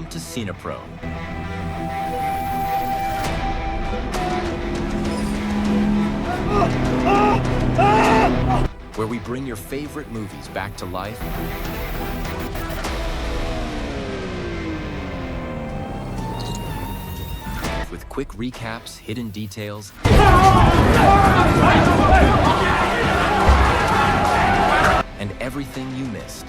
Welcome to CinePro, where we bring your favorite movies back to life with quick recaps, hidden details, and everything you missed.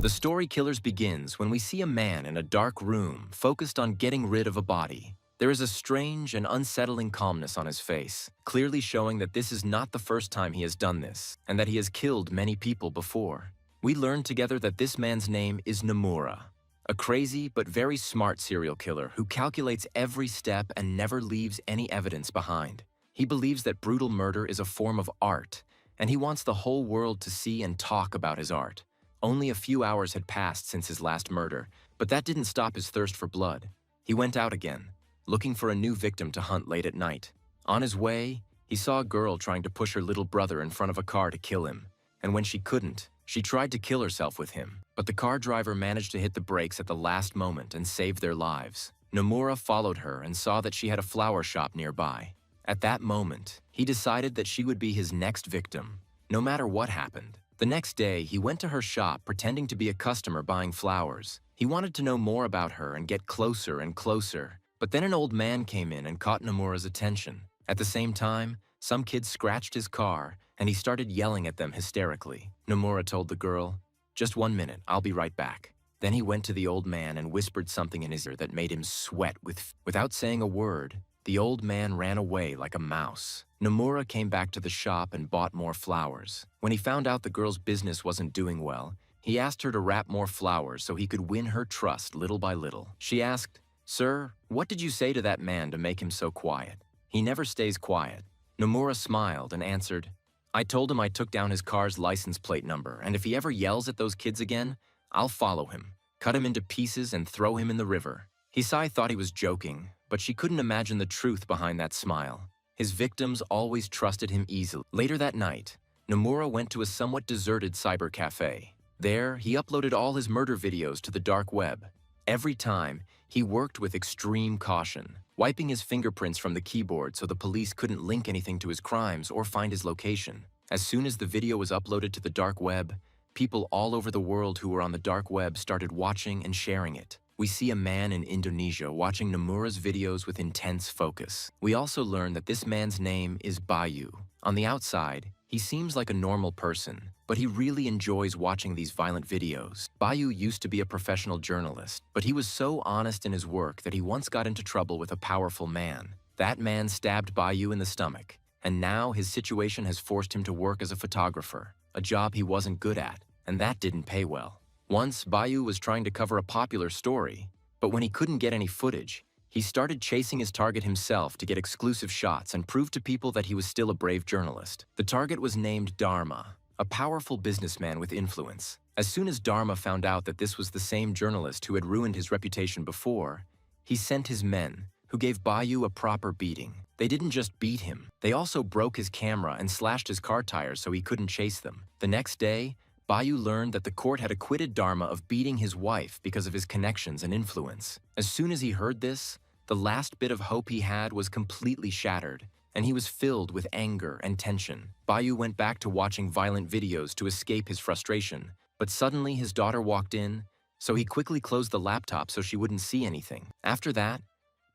The Story Killers begins when we see a man in a dark room focused on getting rid of a body. There is a strange and unsettling calmness on his face, clearly showing that this is not the first time he has done this, and that he has killed many people before. We learn together that this man's name is Nomura, a crazy but very smart serial killer who calculates every step and never leaves any evidence behind. He believes that brutal murder is a form of art, and he wants the whole world to see and talk about his art. Only a few hours had passed since his last murder, but that didn't stop his thirst for blood. He went out again, looking for a new victim to hunt late at night. On his way, he saw a girl trying to push her little brother in front of a car to kill him, and when she couldn't, she tried to kill herself with him. But the car driver managed to hit the brakes at the last moment and saved their lives. Nomura followed her and saw that she had a flower shop nearby. At that moment, he decided that she would be his next victim, no matter what happened. The next day, he went to her shop pretending to be a customer buying flowers. He wanted to know more about her and get closer and closer. But then an old man came in and caught Nomura's attention. At the same time, some kid scratched his car, and he started yelling at them hysterically. Nomura told the girl, "Just 1 minute, I'll be right back." Then he went to the old man and whispered something in his ear that made him sweat without saying a word. The old man ran away like a mouse. Nomura came back to the shop and bought more flowers. When he found out the girl's business wasn't doing well, he asked her to wrap more flowers so he could win her trust little by little. She asked, "Sir, what did you say to that man to make him so quiet? He never stays quiet." Nomura smiled and answered, "I told him I took down his car's license plate number, and if he ever yells at those kids again, I'll follow him, cut him into pieces, and throw him in the river." Hisai thought he was joking, but she couldn't imagine the truth behind that smile. His victims always trusted him easily. Later that night, Nomura went to a somewhat deserted cyber cafe. There, he uploaded all his murder videos to the dark web. Every time, he worked with extreme caution, wiping his fingerprints from the keyboard so the police couldn't link anything to his crimes or find his location. As soon as the video was uploaded to the dark web, people all over the world who were on the dark web started watching and sharing it. We see a man in Indonesia watching Nomura's videos with intense focus. We also learn that this man's name is Bayu. On the outside, he seems like a normal person, but he really enjoys watching these violent videos. Bayu used to be a professional journalist, but he was so honest in his work that he once got into trouble with a powerful man. That man stabbed Bayu in the stomach, and now his situation has forced him to work as a photographer, a job he wasn't good at, and that didn't pay well. Once, Bayu was trying to cover a popular story, but when he couldn't get any footage, he started chasing his target himself to get exclusive shots and prove to people that he was still a brave journalist. The target was named Dharma, a powerful businessman with influence. As soon as Dharma found out that this was the same journalist who had ruined his reputation before, he sent his men, who gave Bayu a proper beating. They didn't just beat him, they also broke his camera and slashed his car tires so he couldn't chase them. The next day, Bayu learned that the court had acquitted Dharma of beating his wife because of his connections and influence. As soon as he heard this, the last bit of hope he had was completely shattered, and he was filled with anger and tension. Bayu went back to watching violent videos to escape his frustration, but suddenly his daughter walked in, so he quickly closed the laptop so she wouldn't see anything. After that,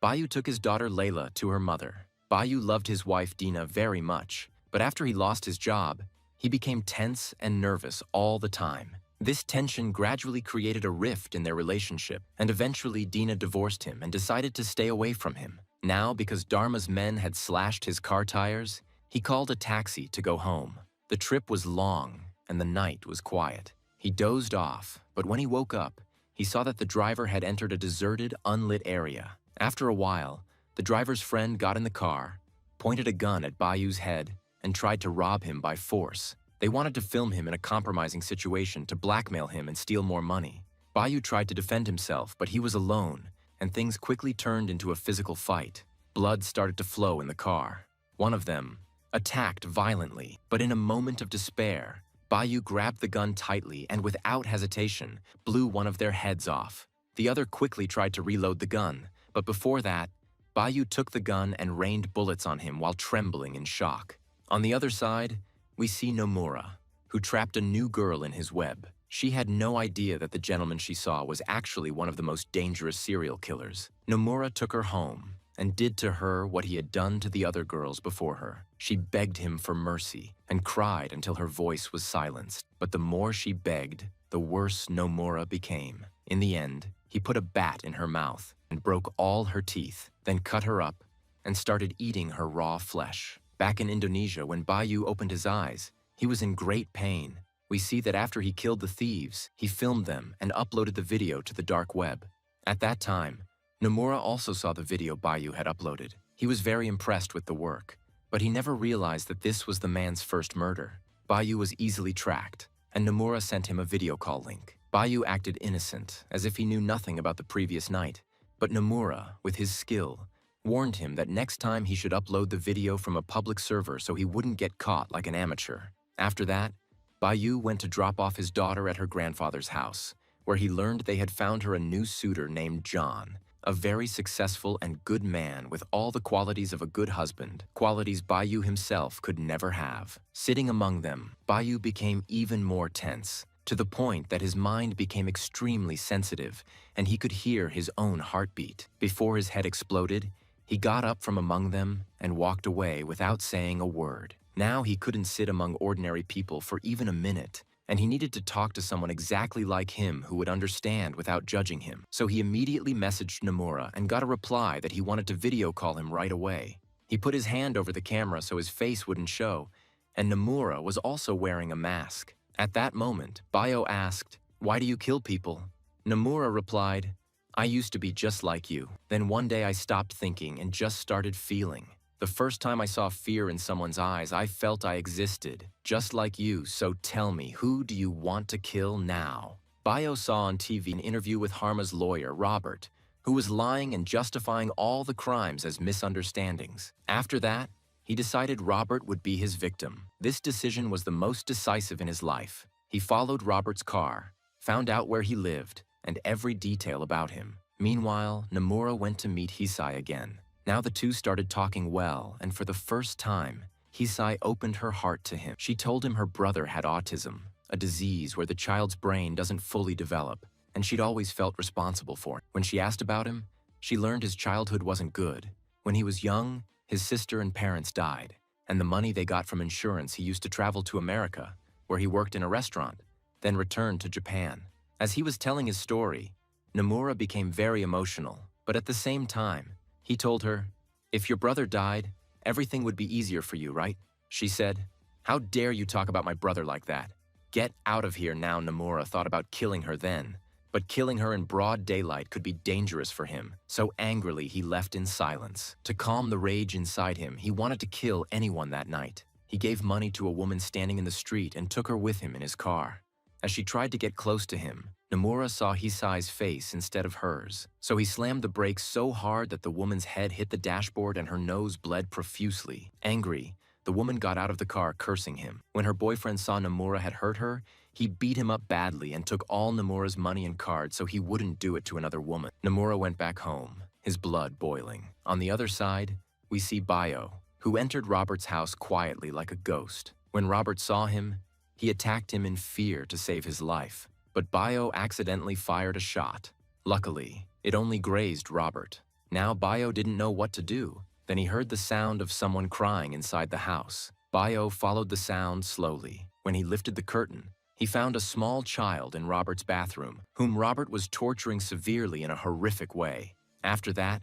Bayu took his daughter Layla to her mother. Bayu loved his wife Dina very much, but after he lost his job, he became tense and nervous all the time. This tension gradually created a rift in their relationship, and eventually Dina divorced him and decided to stay away from him. Now, because Dharma's men had slashed his car tires, he called a taxi to go home. The trip was long, and the night was quiet. He dozed off, but when he woke up, he saw that the driver had entered a deserted, unlit area. After a while, the driver's friend got in the car, pointed a gun at Bayu's head, and tried to rob him by force. They wanted to film him in a compromising situation to blackmail him and steal more money. Bayu tried to defend himself, but he was alone, and things quickly turned into a physical fight. Blood started to flow in the car. One of them, attacked violently. But in a moment of despair, Bayu grabbed the gun tightly and without hesitation blew one of their heads off. The other quickly tried to reload the gun, but before that, Bayu took the gun and rained bullets on him while trembling in shock. On the other side, we see Nomura, who trapped a new girl in his web. She had no idea that the gentleman she saw was actually one of the most dangerous serial killers. Nomura took her home and did to her what he had done to the other girls before her. She begged him for mercy and cried until her voice was silenced. But the more she begged, the worse Nomura became. In the end, he put a bat in her mouth and broke all her teeth, then cut her up and started eating her raw flesh. Back in Indonesia, when Bayu opened his eyes, he was in great pain. We see that after he killed the thieves, he filmed them and uploaded the video to the dark web. At that time, Nomura also saw the video Bayu had uploaded. He was very impressed with the work, but he never realized that this was the man's first murder. Bayu was easily tracked, and Nomura sent him a video call link. Bayu acted innocent, as if he knew nothing about the previous night, but Nomura, with his skill, warned him that next time he should upload the video from a public server so he wouldn't get caught like an amateur. After that, Bayu went to drop off his daughter at her grandfather's house, where he learned they had found her a new suitor named John, a very successful and good man with all the qualities of a good husband, qualities Bayu himself could never have. Sitting among them, Bayu became even more tense, to the point that his mind became extremely sensitive and he could hear his own heartbeat. Before his head exploded, he got up from among them and walked away without saying a word. Now he couldn't sit among ordinary people for even a minute, and he needed to talk to someone exactly like him who would understand without judging him. So he immediately messaged Nomura and got a reply that he wanted to video call him right away. He put his hand over the camera so his face wouldn't show, and Nomura was also wearing a mask. At that moment, Bayo asked, "Why do you kill people?" Nomura replied, "I used to be just like you. Then one day I stopped thinking and just started feeling. The first time I saw fear in someone's eyes, I felt I existed, just like you, so tell me, who do you want to kill now?" Bayo saw on TV an interview with Harma's lawyer, Robert, who was lying and justifying all the crimes as misunderstandings. After that, he decided Robert would be his victim. This decision was the most decisive in his life. He followed Robert's car, found out where he lived, and every detail about him. Meanwhile, Nomura went to meet Hisai again. Now the two started talking well, and for the first time, Hisai opened her heart to him. She told him her brother had autism, a disease where the child's brain doesn't fully develop, and she'd always felt responsible for him. When she asked about him, she learned his childhood wasn't good. When he was young, his sister and parents died, and the money they got from insurance he used to travel to America, where he worked in a restaurant, then returned to Japan. As he was telling his story, Nomura became very emotional, but at the same time, he told her, "If your brother died, everything would be easier for you, right?" She said, "How dare you talk about my brother like that? Get out of here now." Nomura thought about killing her then, but killing her in broad daylight could be dangerous for him, so angrily he left in silence. To calm the rage inside him, he wanted to kill anyone that night. He gave money to a woman standing in the street and took her with him in his car. As she tried to get close to him, Nomura saw Hisai's face instead of hers, so he slammed the brakes so hard that the woman's head hit the dashboard and her nose bled profusely. Angry, the woman got out of the car cursing him. When her boyfriend saw Nomura had hurt her, he beat him up badly and took all Nomura's money and cards so he wouldn't do it to another woman. Nomura went back home, his blood boiling. On the other side, we see Bayo, who entered Robert's house quietly like a ghost. When Robert saw him, he attacked him in fear to save his life. But Bayo accidentally fired a shot. Luckily, it only grazed Robert. Now Bayo didn't know what to do. Then he heard the sound of someone crying inside the house. Bayo followed the sound slowly. When he lifted the curtain, he found a small child in Robert's bathroom, whom Robert was torturing severely in a horrific way. After that,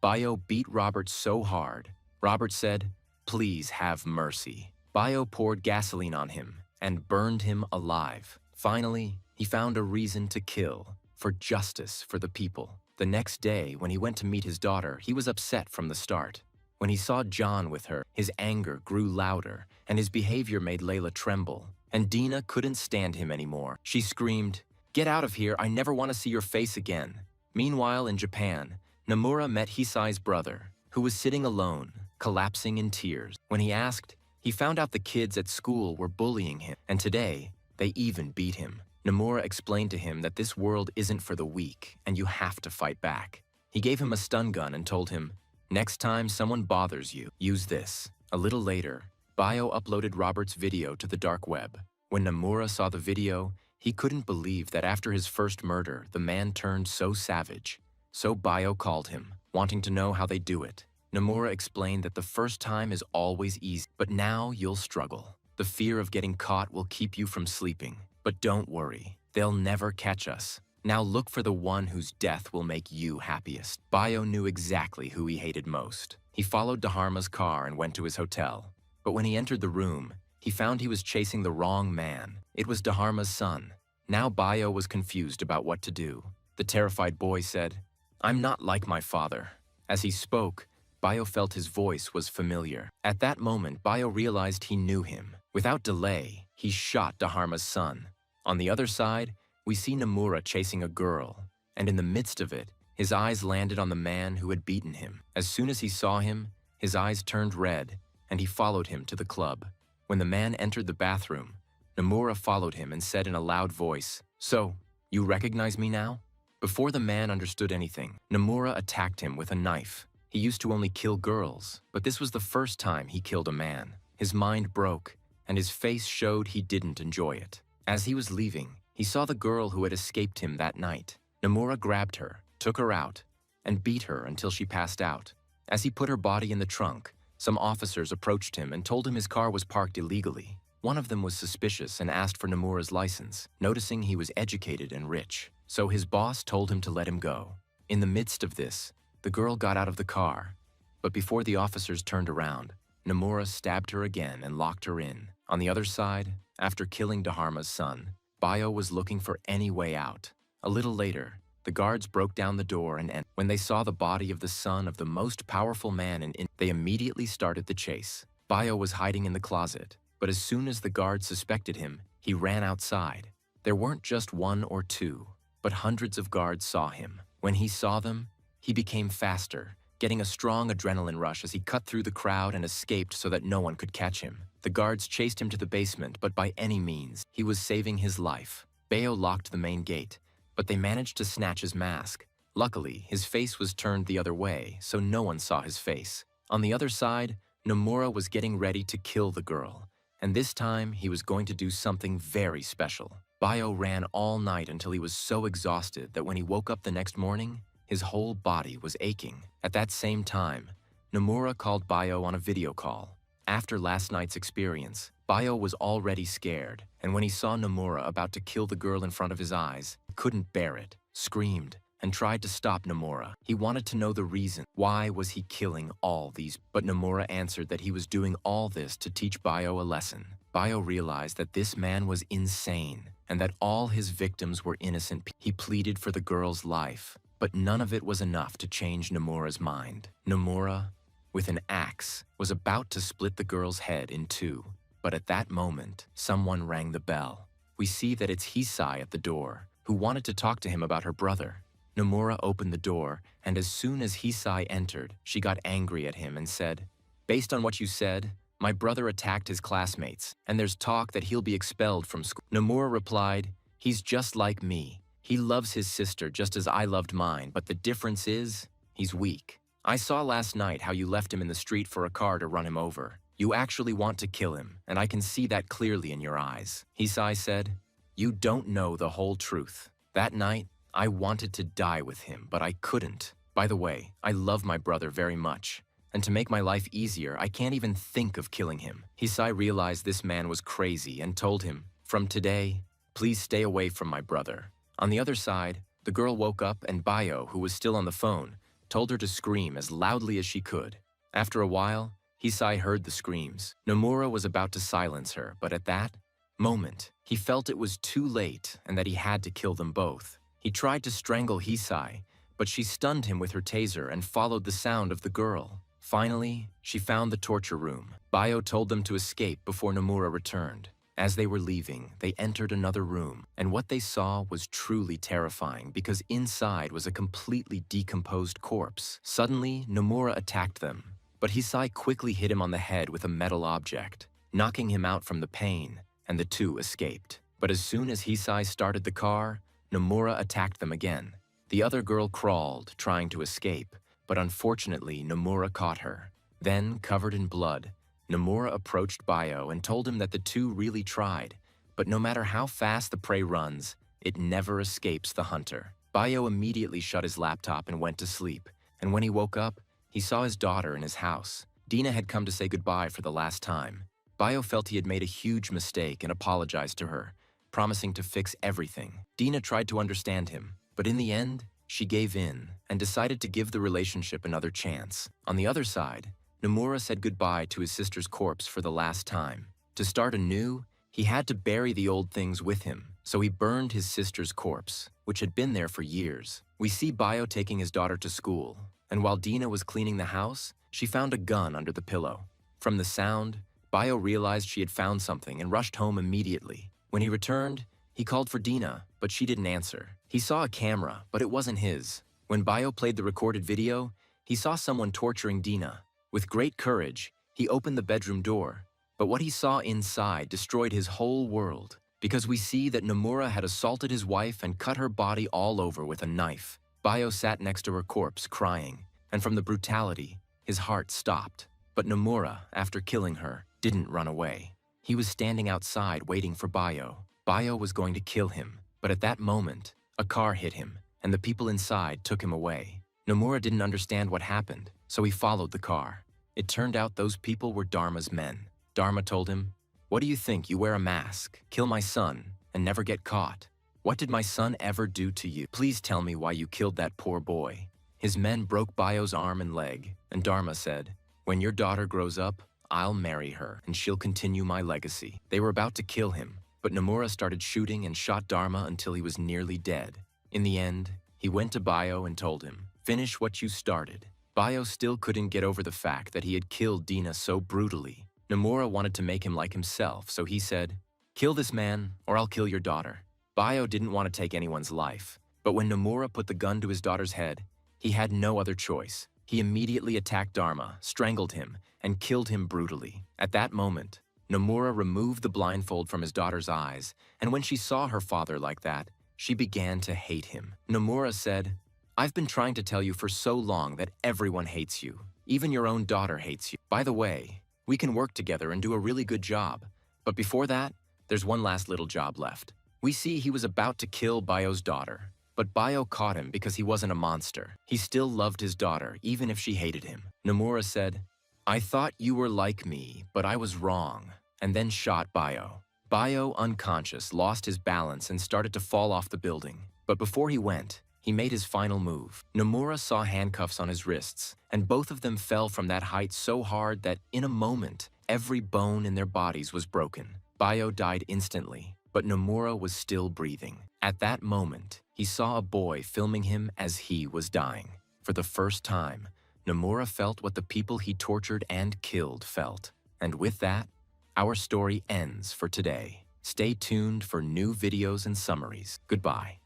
Bayo beat Robert so hard, Robert said, "Please have mercy." Bayo poured gasoline on him and burned him alive. Finally, he found a reason to kill, for justice for the people. The next day, when he went to meet his daughter, he was upset from the start. When he saw John with her, his anger grew louder, and his behavior made Layla tremble. And Dina couldn't stand him anymore. She screamed, "Get out of here, I never want to see your face again." Meanwhile, in Japan, Nomura met Hisai's brother, who was sitting alone, collapsing in tears. When he asked, He found out the kids at school were bullying him, and today, they even beat him. Nomura explained to him that this world isn't for the weak, and you have to fight back. He gave him a stun gun and told him, "Next time someone bothers you, use this." A little later, Bio uploaded Robert's video to the dark web. When Nomura saw the video, he couldn't believe that after his first murder, the man turned so savage. So Bio called him, wanting to know how they do it. Nomura explained that the first time is always easy, but now you'll struggle. The fear of getting caught will keep you from sleeping. But don't worry, they'll never catch us. Now look for the one whose death will make you happiest. Bio knew exactly who he hated most. He followed Dharma's car and went to his hotel. But when he entered the room, he found he was chasing the wrong man. It was Dharma's son. Now Bio was confused about what to do. The terrified boy said, "I'm not like my father." As he spoke, Bio felt his voice was familiar. At that moment, Bio realized he knew him. Without delay, he shot Dharma's son. On the other side, we see Nomura chasing a girl, and in the midst of it, his eyes landed on the man who had beaten him. As soon as he saw him, his eyes turned red, and he followed him to the club. When the man entered the bathroom, Nomura followed him and said in a loud voice, "So, you recognize me now?" Before the man understood anything, Nomura attacked him with a knife. He used to only kill girls, but this was the first time he killed a man. His mind broke, and his face showed he didn't enjoy it. As he was leaving, he saw the girl who had escaped him that night. Nomura grabbed her, took her out, and beat her until she passed out. As he put her body in the trunk, some officers approached him and told him his car was parked illegally. One of them was suspicious and asked for Nomura's license, noticing he was educated and rich. So his boss told him to let him go. In the midst of this, the girl got out of the car, but before the officers turned around, Nomura stabbed her again and locked her in. On the other side, after killing Dharma's son, Bio was looking for any way out. A little later, the guards broke down the door and when they saw the body of the son of the most powerful man they immediately started the chase. Bio was hiding in the closet, but as soon as the guards suspected him, he ran outside. There weren't just one or two, but hundreds of guards saw him. When he saw them, he became faster, getting a strong adrenaline rush as he cut through the crowd and escaped so that no one could catch him. The guards chased him to the basement, but by any means, he was saving his life. Bayo locked the main gate, but they managed to snatch his mask. Luckily, his face was turned the other way, so no one saw his face. On the other side, Nomura was getting ready to kill the girl, and this time he was going to do something very special. Bayo ran all night until he was so exhausted that when he woke up the next morning, his whole body was aching. At that same time, Nomura called Bayo on a video call. After last night's experience, Bayo was already scared, and when he saw Nomura about to kill the girl in front of his eyes, he couldn't bear it, screamed, and tried to stop Nomura. He wanted to know the reason. Why was he killing all these? But Nomura answered that he was doing all this to teach Bayo a lesson. Bayo realized that this man was insane, and that all his victims were innocent. He pleaded for the girl's life, but none of it was enough to change Nomura's mind. Nomura, with an axe, was about to split the girl's head in two, but at that moment, someone rang the bell. We see that it's Hisai at the door, who wanted to talk to him about her brother. Nomura opened the door, and as soon as Hisai entered, she got angry at him and said, "Based on what you said, my brother attacked his classmates, and there's talk that he'll be expelled from school." Nomura replied, "He's just like me. He loves his sister just as I loved mine, but the difference is, he's weak. I saw last night how you left him in the street for a car to run him over. You actually want to kill him, and I can see that clearly in your eyes." Hisai said, "You don't know the whole truth. That night, I wanted to die with him, but I couldn't. By the way, I love my brother very much, and to make my life easier, I can't even think of killing him." Hisai realized this man was crazy and told him, "From today, please stay away from my brother." On the other side, the girl woke up and Bayo, who was still on the phone, told her to scream as loudly as she could. After a while, Hisai heard the screams. Nomura was about to silence her, but at that moment, he felt it was too late and that he had to kill them both. He tried to strangle Hisai, but she stunned him with her taser and followed the sound of the girl. Finally, she found the torture room. Bayo told them to escape before Nomura returned. As they were leaving, they entered another room, and what they saw was truly terrifying because inside was a completely decomposed corpse. Suddenly, Nomura attacked them, but Hisai quickly hit him on the head with a metal object. knocking him out from the pain, and the two escaped. But as soon as Hisai started the car, Nomura attacked them again. The other girl crawled, trying to escape, but unfortunately Nomura caught her. Then, covered in blood, Nomura approached Bayo and told him that the two really tried, but no matter how fast the prey runs, it never escapes the hunter. Bayo immediately shut his laptop and went to sleep, and when he woke up, he saw his daughter in his house. Dina had come to say goodbye for the last time. Bayo felt he had made a huge mistake and apologized to her, promising to fix everything. Dina tried to understand him, but in the end, she gave in and decided to give the relationship another chance. On the other side, Nomura said goodbye to his sister's corpse for the last time. To start anew, he had to bury the old things with him, so he burned his sister's corpse, which had been there for years. We see Bayo taking his daughter to school, and while Dina was cleaning the house, she found a gun under the pillow. From the sound, Bayo realized she had found something and rushed home immediately. When he returned, he called for Dina, but she didn't answer. He saw a camera, but it wasn't his. When Bayo played the recorded video, he saw someone torturing Dina. With great courage, he opened the bedroom door, but what he saw inside destroyed his whole world, because we see that Nomura had assaulted his wife and cut her body all over with a knife. Bayo sat next to her corpse, crying, and from the brutality, his heart stopped. But Nomura, after killing her, didn't run away. He was standing outside waiting for Bayo. Bayo was going to kill him, but at that moment, a car hit him, and the people inside took him away. Nomura didn't understand what happened, so he followed the car. It turned out those people were Dharma's men. Dharma told him, "What do you think? You wear a mask, kill my son, and never get caught. What did my son ever do to you? Please tell me why you killed that poor boy." His men broke Bayo's arm and leg, and Dharma said, "When your daughter grows up, I'll marry her, and she'll continue my legacy." They were about to kill him, but Nomura started shooting and shot Dharma until he was nearly dead. In the end, he went to Bayo and told him, "Finish what you started." Bayo still couldn't get over the fact that he had killed Dina so brutally. Nomura wanted to make him like himself, so he said, "Kill this man, or I'll kill your daughter." Bayo didn't want to take anyone's life, but when Nomura put the gun to his daughter's head, he had no other choice. He immediately attacked Dharma, strangled him, and killed him brutally. At that moment, Nomura removed the blindfold from his daughter's eyes, and when she saw her father like that, she began to hate him. Nomura said, "I've been trying to tell you for so long that everyone hates you. Even your own daughter hates you. By the way, we can work together and do a really good job. But before that, there's one last little job left." We see he was about to kill Bayo's daughter, but Bayo caught him because he wasn't a monster. He still loved his daughter, even if she hated him. Nomura said, "I thought you were like me, but I was wrong," and then shot Bayo. Bayo, unconscious, lost his balance and started to fall off the building. But before he went, he made his final move. Nomura saw handcuffs on his wrists, and both of them fell from that height so hard that, in a moment, every bone in their bodies was broken. Bayo died instantly, but Nomura was still breathing. At that moment, he saw a boy filming him as he was dying. For the first time, Nomura felt what the people he tortured and killed felt. And with that, our story ends for today. Stay tuned for new videos and summaries. Goodbye.